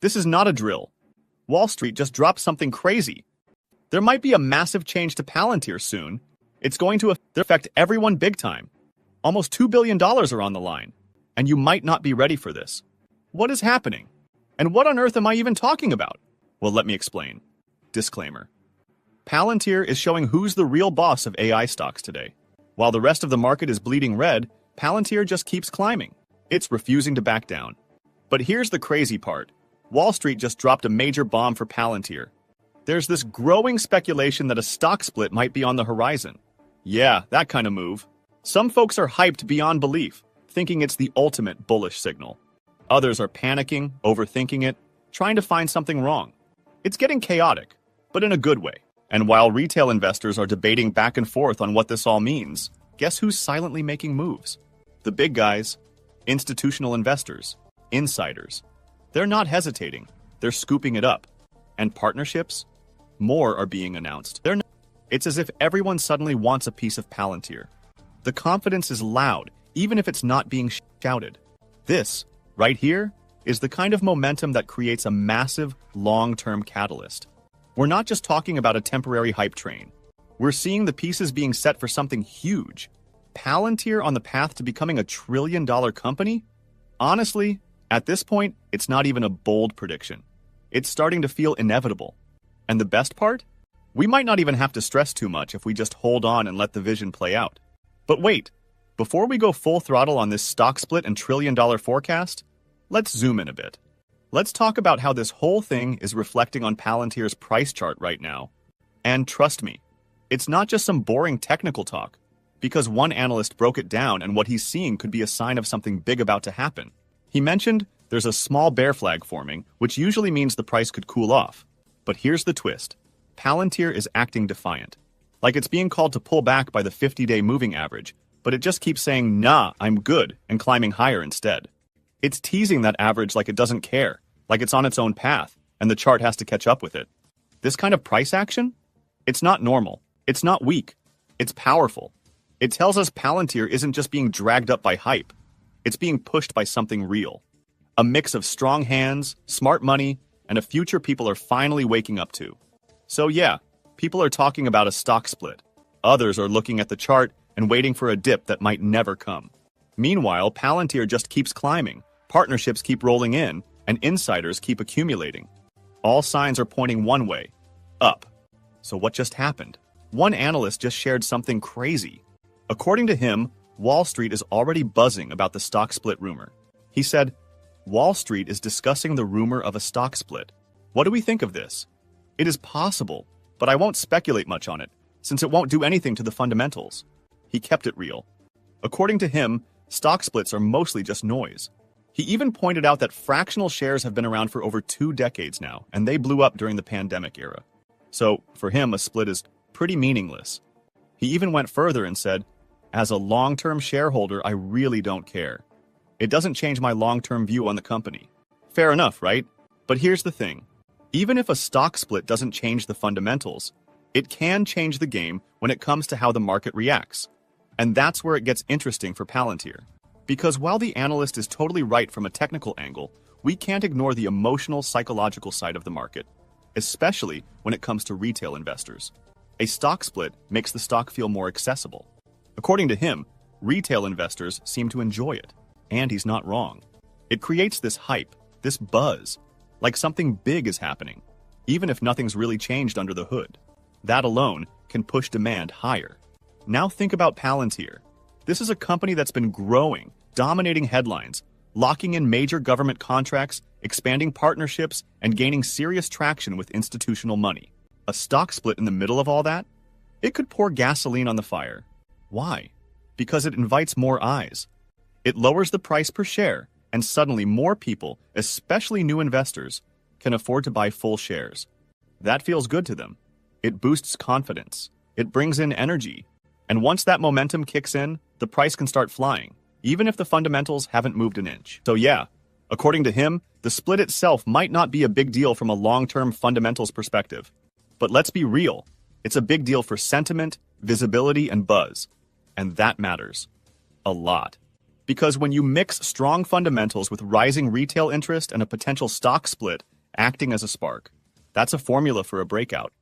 This is not a drill. Wall Street just dropped something crazy. There might be a massive change to Palantir soon. It's going to affect everyone big time. Almost $2 billion are on the line, and you might not be ready for this. What is happening? And what on earth am I even talking about? Well, let me explain. Disclaimer. Palantir is showing who's the real boss of AI stocks today. While the rest of the market is bleeding red, Palantir just keeps climbing. It's refusing to back down. But here's the crazy part. Wall Street just dropped a major bomb for Palantir. There's this growing speculation that a stock split might be on the horizon. Yeah, that kind of move. Some folks are hyped beyond belief, thinking it's the ultimate bullish signal. Others are panicking, overthinking it, trying to find something wrong. It's getting chaotic, but in a good way. And while retail investors are debating back and forth on what this all means, guess who's silently making moves? The big guys, institutional investors, insiders. They're not hesitating. They're scooping it up. And partnerships? More are being announced. It's as if everyone suddenly wants a piece of Palantir. The confidence is loud, even if it's not being shouted. This, right here, is the kind of momentum that creates a massive, long-term catalyst. We're not just talking about a temporary hype train. We're seeing the pieces being set for something huge. Palantir on the path to becoming a trillion-dollar company? Honestly, at this point, it's not even a bold prediction. It's starting to feel inevitable. And the best part? We might not even have to stress too much if we just hold on and let the vision play out. But wait, before we go full throttle on this stock split and trillion-dollar forecast, let's zoom in a bit. Let's talk about how this whole thing is reflecting on Palantir's price chart right now. And trust me, it's not just some boring technical talk, because one analyst broke it down and what he's seeing could be a sign of something big about to happen. He mentioned there's a small bear flag forming, which usually means the price could cool off. But here's the twist. Palantir is acting defiant. Like it's being called to pull back by the 50-day moving average, but it just keeps saying, nah, I'm good, and climbing higher instead. It's teasing that average like it doesn't care, like it's on its own path, and the chart has to catch up with it. This kind of price action? It's not normal. It's not weak. It's powerful. It tells us Palantir isn't just being dragged up by hype. It's being pushed by something real. A mix of strong hands, smart money, and a future people are finally waking up to. So yeah, people are talking about a stock split. Others are looking at the chart and waiting for a dip that might never come. Meanwhile, Palantir just keeps climbing, partnerships keep rolling in, and insiders keep accumulating. All signs are pointing one way, up. So what just happened? One analyst just shared something crazy. According to him, Wall Street is already buzzing about the stock split rumor. He said, Wall Street is discussing the rumor of a stock split. What do we think of this? It is possible, but I won't speculate much on it, since it won't do anything to the fundamentals. He kept it real. According to him, stock splits are mostly just noise. He even pointed out that fractional shares have been around for over 2 decades now, and they blew up during the pandemic era. So, for him, a split is pretty meaningless. He even went further and said, as a long-term shareholder, I really don't care. It doesn't change my long-term view on the company. Fair enough, right? But here's the thing. Even if a stock split doesn't change the fundamentals, it can change the game when it comes to how the market reacts. And that's where it gets interesting for Palantir. Because while the analyst is totally right from a technical angle, we can't ignore the emotional, psychological side of the market, especially when it comes to retail investors. A stock split makes the stock feel more accessible. According to him, retail investors seem to enjoy it. And he's not wrong. It creates this hype, this buzz, like something big is happening, even if nothing's really changed under the hood. That alone can push demand higher. Now think about Palantir. This is a company that's been growing, dominating headlines, locking in major government contracts, expanding partnerships, and gaining serious traction with institutional money. A stock split in the middle of all that? It could pour gasoline on the fire. Why? Because it invites more eyes. It lowers the price per share, and suddenly more people, especially new investors, can afford to buy full shares. That feels good to them. It boosts confidence. It brings in energy. And once that momentum kicks in, the price can start flying, even if the fundamentals haven't moved an inch. So yeah, according to him, the split itself might not be a big deal from a long-term fundamentals perspective. But let's be real. It's a big deal for sentiment, visibility, and buzz. And that matters. A lot. Because when you mix strong fundamentals with rising retail interest and a potential stock split, acting as a spark. That's a formula for a breakout.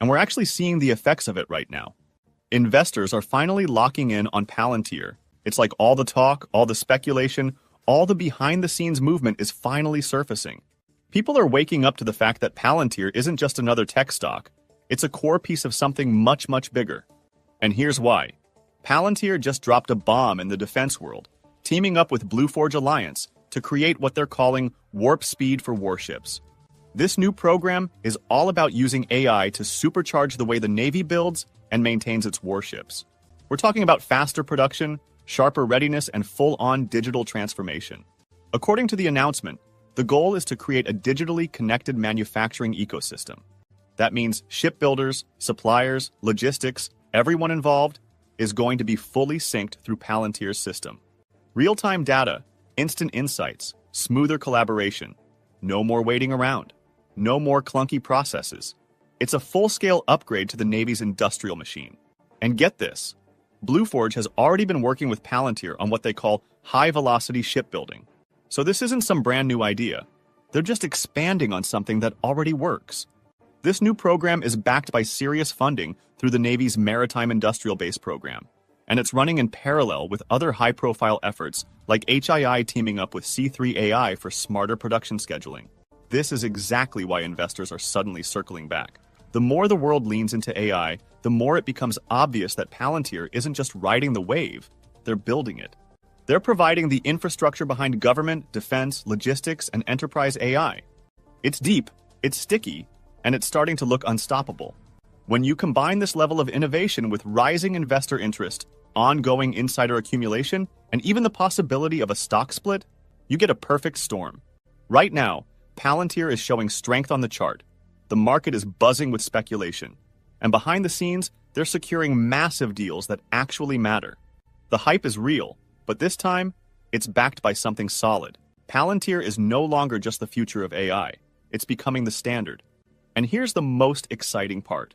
And we're actually seeing the effects of it right now. Investors are finally locking in on Palantir. It's like all the talk, all the speculation, all the behind-the-scenes movement is finally surfacing. People are waking up to the fact that Palantir isn't just another tech stock. It's a core piece of something much, much bigger. And here's why. Palantir just dropped a bomb in the defense world, teaming up with Blueforge Alliance to create what they're calling warp speed for warships. This new program is all about using AI to supercharge the way the Navy builds and maintains its warships. We're talking about faster production, sharper readiness, and full-on digital transformation. According to the announcement, the goal is to create a digitally connected manufacturing ecosystem. That means shipbuilders, suppliers, logistics, everyone involved is going to be fully synced through Palantir's system. Real-time data, instant insights, smoother collaboration. No more waiting around. No more clunky processes. It's a full-scale upgrade to the Navy's industrial machine. And get this, Blueforge has already been working with Palantir on what they call high-velocity shipbuilding. So this isn't some brand new idea. They're just expanding on something that already works. This new program is backed by serious funding through the Navy's Maritime Industrial Base program, and it's running in parallel with other high-profile efforts like HII teaming up with C3 AI for smarter production scheduling. This is exactly why investors are suddenly circling back. The more the world leans into AI, the more it becomes obvious that Palantir isn't just riding the wave, they're building it. They're providing the infrastructure behind government, defense, logistics, and enterprise AI. It's deep, it's sticky, and it's starting to look unstoppable. When you combine this level of innovation with rising investor interest, ongoing insider accumulation, and even the possibility of a stock split, you get a perfect storm. Right now, Palantir is showing strength on the chart. The market is buzzing with speculation. And behind the scenes, they're securing massive deals that actually matter. The hype is real, but this time, it's backed by something solid. Palantir is no longer just the future of AI. It's becoming the standard. And here's the most exciting part.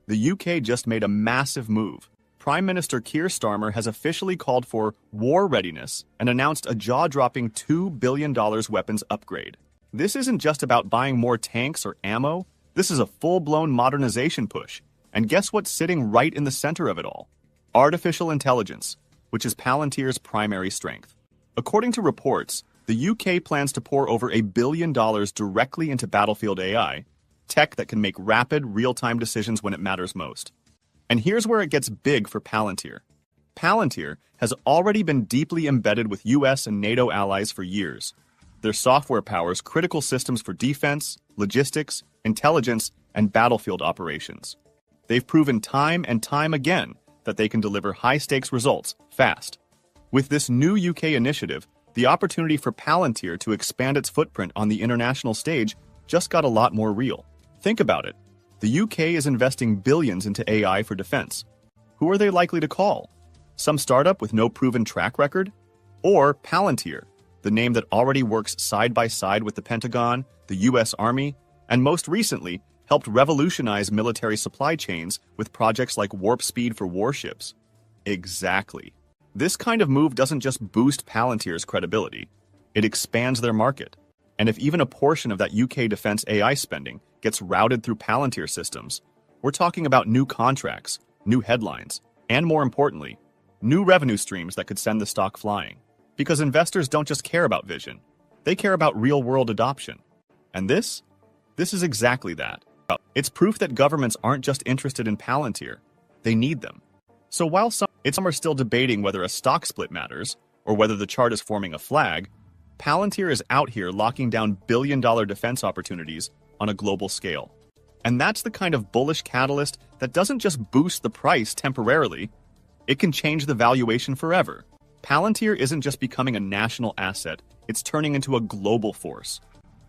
The UK just made a massive move. Prime Minister Keir Starmer has officially called for war readiness and announced a jaw-dropping $2 billion weapons upgrade. This isn't just about buying more tanks or ammo. This is a full-blown modernization push. And guess what's sitting right in the center of it all? Artificial intelligence, which is Palantir's primary strength. According to reports, the UK plans to pour over $1 billion directly into battlefield AI, tech that can make rapid, real-time decisions when it matters most. And here's where it gets big for Palantir. Palantir has already been deeply embedded with US and NATO allies for years. Their software powers critical systems for defense, logistics, intelligence, and battlefield operations. They've proven time and time again that they can deliver high-stakes results fast. With this new UK initiative, the opportunity for Palantir to expand its footprint on the international stage just got a lot more real. Think about it. The UK is investing billions into AI for defense. Who are they likely to call? Some startup with no proven track record? Or Palantir, the name that already works side by side with the Pentagon, the US Army, and most recently helped revolutionize military supply chains with projects like warp speed for warships. Exactly. This kind of move doesn't just boost Palantir's credibility, it expands their market. And if even a portion of that UK defense AI spending gets routed through Palantir systems, we're talking about new contracts, new headlines, and more importantly, new revenue streams that could send the stock flying. Because investors don't just care about vision, they care about real-world adoption. And this is exactly that. It's proof that governments aren't just interested in Palantir, they need them. So while some are still debating whether a stock split matters, or whether the chart is forming a flag, Palantir is out here locking down billion-dollar defense opportunities on a global scale. And that's the kind of bullish catalyst that doesn't just boost the price temporarily, it can change the valuation forever. Palantir isn't just becoming a national asset, it's turning into a global force.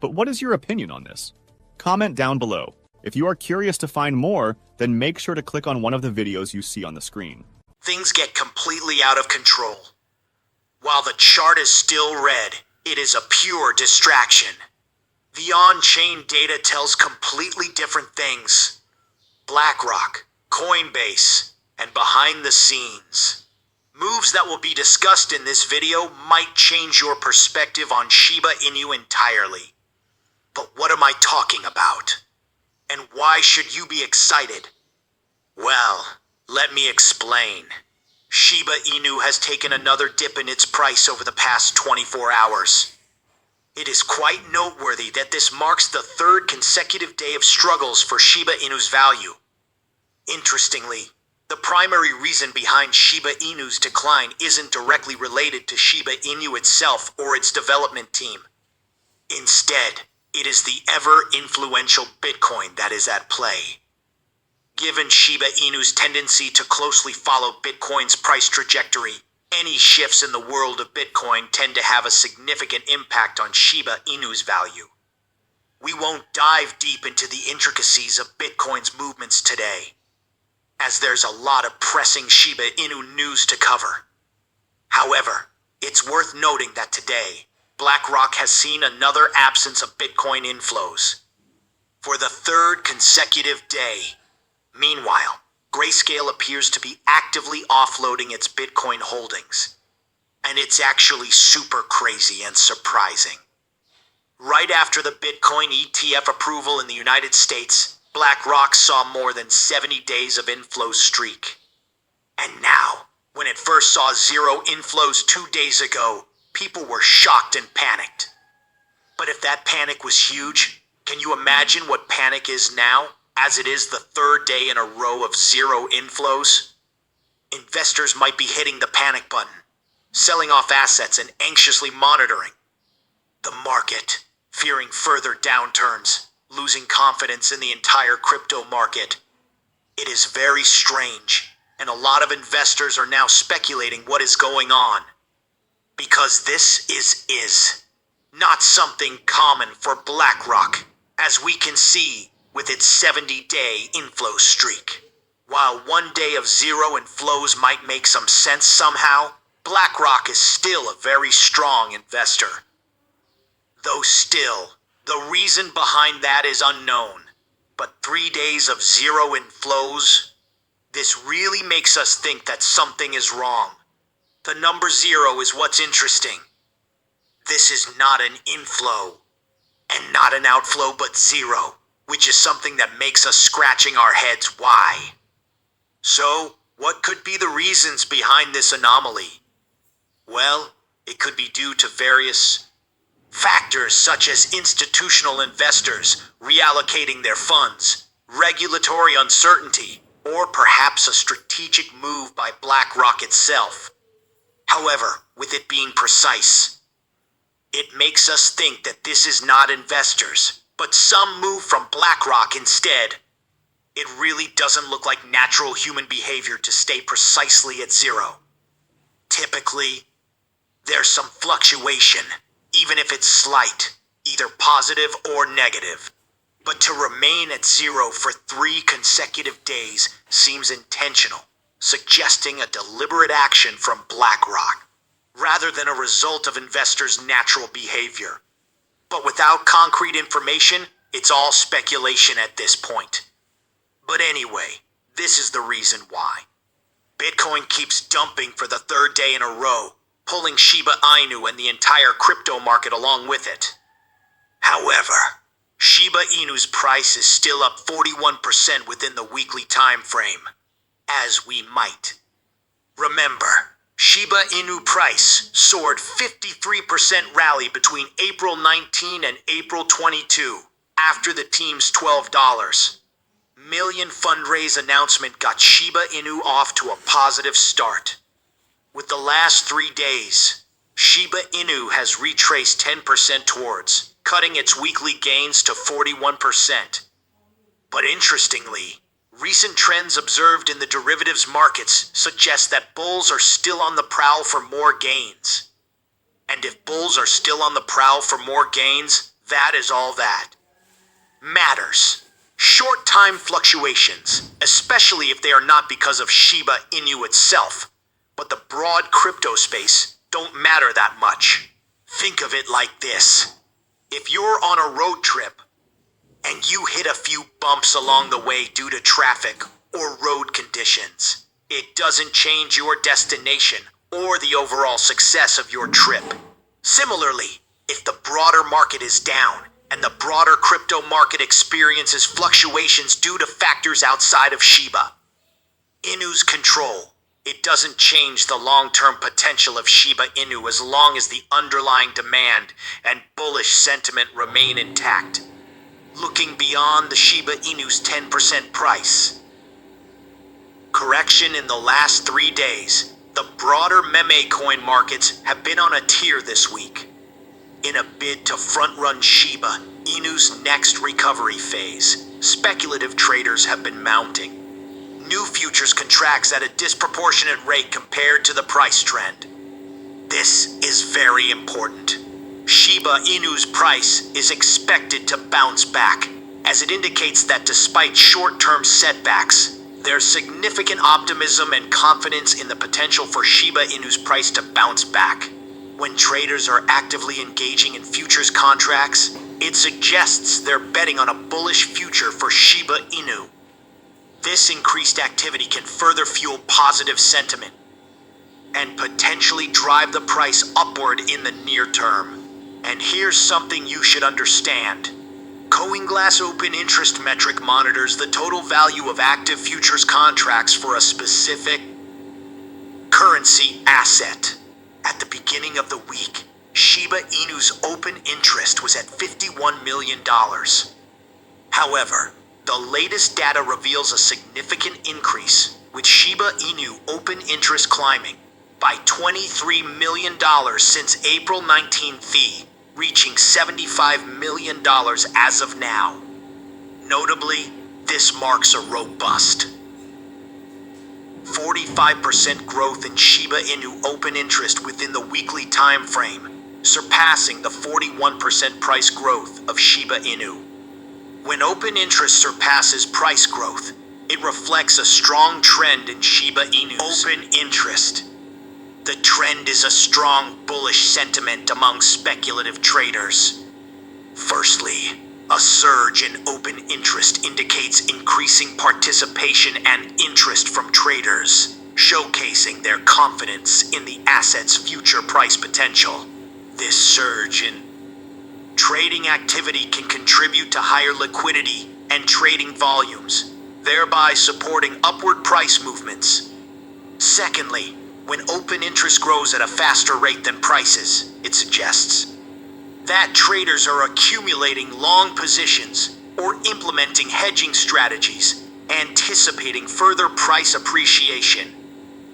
But what is your opinion on this? Comment down below. If you are curious to find more, then make sure to click on one of the videos you see on the screen. Things get completely out of control. While the chart is still red, it is a pure distraction. The on-chain data tells completely different things. BlackRock, Coinbase, and behind the scenes. Moves that will be discussed in this video might change your perspective on Shiba Inu entirely. But what am I talking about? And why should you be excited? Well, let me explain. Shiba Inu has taken another dip in its price over the past 24 hours. It is quite noteworthy that this marks the third consecutive day of struggles for Shiba Inu's value. Interestingly, the primary reason behind Shiba Inu's decline isn't directly related to Shiba Inu itself or its development team. Instead, it is the ever-influential Bitcoin that is at play. Given Shiba Inu's tendency to closely follow Bitcoin's price trajectory, any shifts in the world of Bitcoin tend to have a significant impact on Shiba Inu's value. We won't dive deep into the intricacies of Bitcoin's movements today, as there's a lot of pressing Shiba Inu news to cover. However, it's worth noting that today, BlackRock has seen another absence of Bitcoin inflows for the third consecutive day. Meanwhile, Grayscale appears to be actively offloading its Bitcoin holdings. And it's actually super crazy and surprising. Right after the Bitcoin ETF approval in the United States, BlackRock saw more than 70 days of inflow streak. And now, when it first saw zero inflows 2 days ago, people were shocked and panicked. But if that panic was huge, can you imagine what panic is now, as it is the third day in a row of zero inflows? Investors might be hitting the panic button, selling off assets and anxiously monitoring the market, fearing further downturns, losing confidence in the entire crypto market. It is very strange, and a lot of investors are now speculating what is going on. Because this is not something common for BlackRock, as we can see with its 70-day inflow streak. While 1 day of zero inflows might make some sense somehow, BlackRock is still a very strong investor. Though still, the reason behind that is unknown. But 3 days of zero inflows? This really makes us think that something is wrong. The number 0 is what's interesting. This is not an inflow, and not an outflow, but 0, which is something that makes us scratching our heads why. So, what could be the reasons behind this anomaly? Well, it could be due to various factors such as institutional investors reallocating their funds, regulatory uncertainty, or perhaps a strategic move by BlackRock itself. However, with it being precise, it makes us think that this is not investors, but some move from BlackRock instead. It really doesn't look like natural human behavior to stay precisely at 0. Typically, there's some fluctuation, even if it's slight, either positive or negative. But to remain at 0 for 3 consecutive days seems intentional, suggesting a deliberate action from BlackRock, rather than a result of investors' natural behavior. But without concrete information, it's all speculation at this point. But anyway, this is the reason why. Bitcoin keeps dumping for the 3rd day in a row, pulling Shiba Inu and the entire crypto market along with it. However, Shiba Inu's price is still up 41% within the weekly time frame, as we might remember. Shiba Inu price soared 53% rally between April 19 and April 22 after the team's $12 million fundraise announcement got Shiba Inu off to a positive start. With the last 3 days, Shiba Inu has retraced 10% towards, cutting its weekly gains to 41%. But interestingly, recent trends observed in the derivatives markets suggest that bulls are still on the prowl for more gains. And if bulls are still on the prowl for more gains, that is all that matters. Short-time fluctuations, especially if they are not because of Shiba Inu itself, but the broad crypto space, don't matter that much. Think of it like this. If you're on a road trip, and you hit a few bumps along the way due to traffic or road conditions, it doesn't change your destination or the overall success of your trip. Similarly, if the broader market is down and the broader crypto market experiences fluctuations due to factors outside of Shiba Inu's control. It doesn't change the long-term potential of Shiba Inu as long as the underlying demand and bullish sentiment remain intact. Looking beyond the Shiba Inu's 10% price correction in the last 3 days, the broader meme coin markets have been on a tear this week. In a bid to front-run Shiba Inu's next recovery phase, speculative traders have been mounting new futures contracts at a disproportionate rate compared to the price trend. This is very important. Shiba Inu's price is expected to bounce back, as it indicates that despite short-term setbacks, there's significant optimism and confidence in the potential for Shiba Inu's price to bounce back. When traders are actively engaging in futures contracts, it suggests they're betting on a bullish future for Shiba Inu. This increased activity can further fuel positive sentiment and potentially drive the price upward in the near term. And here's something you should understand. CoinGlass Open Interest Metric monitors the total value of active futures contracts for a specific currency asset. At the beginning of the week, Shiba Inu's open interest was at $51 million. However, the latest data reveals a significant increase, with Shiba Inu open interest climbing by $23 million since April 19th, reaching $75 million as of now. Notably, this marks a robust 45% growth in Shiba Inu open interest within the weekly time frame, surpassing the 41% price growth of Shiba Inu. When open interest surpasses price growth, it reflects a strong trend in Shiba Inu's open interest. The trend is a strong bullish sentiment among speculative traders. Firstly, a surge in open interest indicates increasing participation and interest from traders, showcasing their confidence in the asset's future price potential. This surge in trading activity can contribute to higher liquidity and trading volumes, thereby supporting upward price movements. Secondly, when open interest grows at a faster rate than prices, it suggests that traders are accumulating long positions or implementing hedging strategies, anticipating further price appreciation.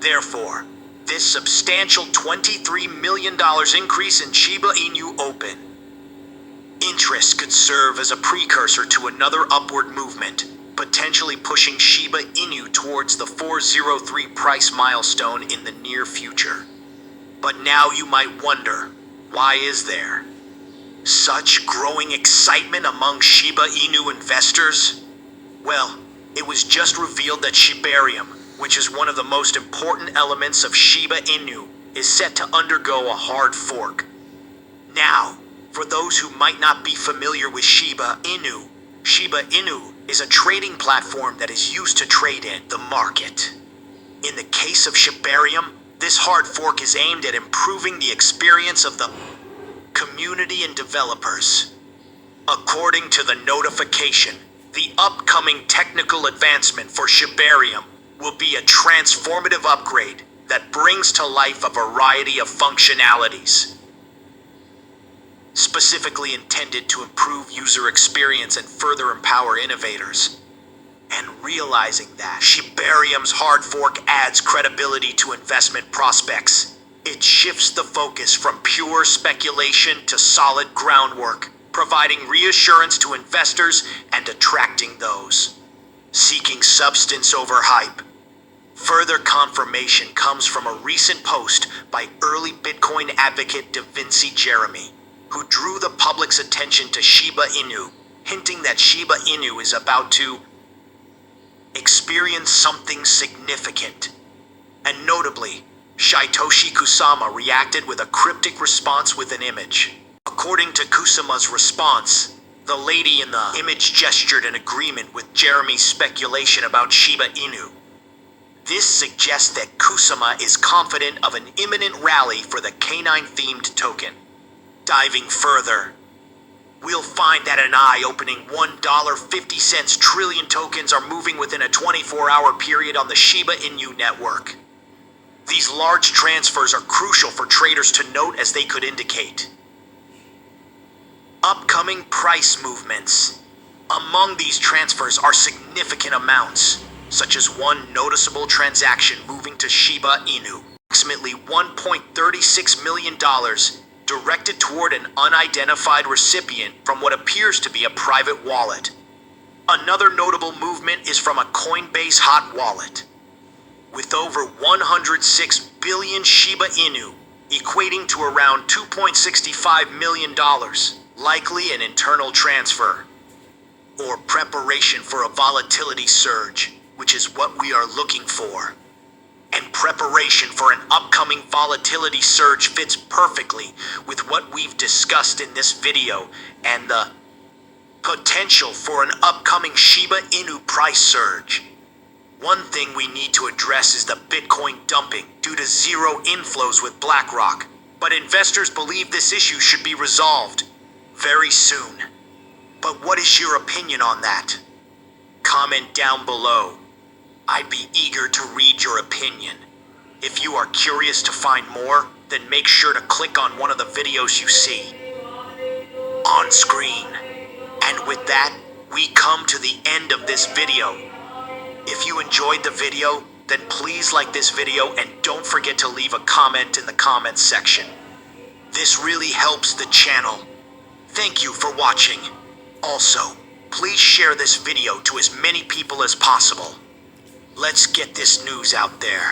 Therefore, this substantial $23 million increase in Shiba Inu open interest could serve as a precursor to another upward movement, potentially pushing Shiba Inu towards the 403 price milestone in the near future. But now you might wonder, why is there such growing excitement among Shiba Inu investors? Well, it was just revealed that Shibarium, which is one of the most important elements of Shiba Inu, is set to undergo a hard fork. Now, for those who might not be familiar with Shiba Inu is a trading platform that is used to trade in the market. In the case of Shibarium, this hard fork is aimed at improving the experience of the community and developers. According to the notification, the upcoming technical advancement for Shibarium will be a transformative upgrade that brings to life a variety of functionalities, specifically intended to improve user experience and further empower innovators. And realizing that Shibarium's hard fork adds credibility to investment prospects, it shifts the focus from pure speculation to solid groundwork, providing reassurance to investors and attracting those seeking substance over hype. Further confirmation comes from a recent post by early Bitcoin advocate Da Vinci Jeremy, who drew the public's attention to Shiba Inu, hinting that Shiba Inu is about to experience something significant. And notably, Satoshi Kusama reacted with a cryptic response with an image. According to Kusama's response, the lady in the image gestured in agreement with Jeremy's speculation about Shiba Inu. This suggests that Kusama is confident of an imminent rally for the canine-themed token. Diving further, we'll find that an eye-opening $1.50 trillion tokens are moving within a 24-hour period on the Shiba Inu network. These large transfers are crucial for traders to note, as they could indicate upcoming price movements. Among these transfers are significant amounts, such as one noticeable transaction moving to Shiba Inu, approximately $1.36 million, directed toward an unidentified recipient from what appears to be a private wallet. Another notable movement is from a Coinbase hot wallet, with over 106 billion Shiba Inu, equating to around $2.65 million, likely an internal transfer, or preparation for a volatility surge, which is what we are looking for. And preparation for an upcoming volatility surge fits perfectly with what we've discussed in this video and the potential for an upcoming Shiba Inu price surge. One thing we need to address is the Bitcoin dumping due to zero inflows with BlackRock, but investors believe this issue should be resolved very soon. But what is your opinion on that? Comment down below. I'd be eager to read your opinion. If you are curious to find more, then make sure to click on one of the videos you see on screen. And with that, we come to the end of this video. If you enjoyed the video, then please like this video and don't forget to leave a comment in the comments section. This really helps the channel. Thank you for watching. Also, please share this video to as many people as possible. Let's get this news out there.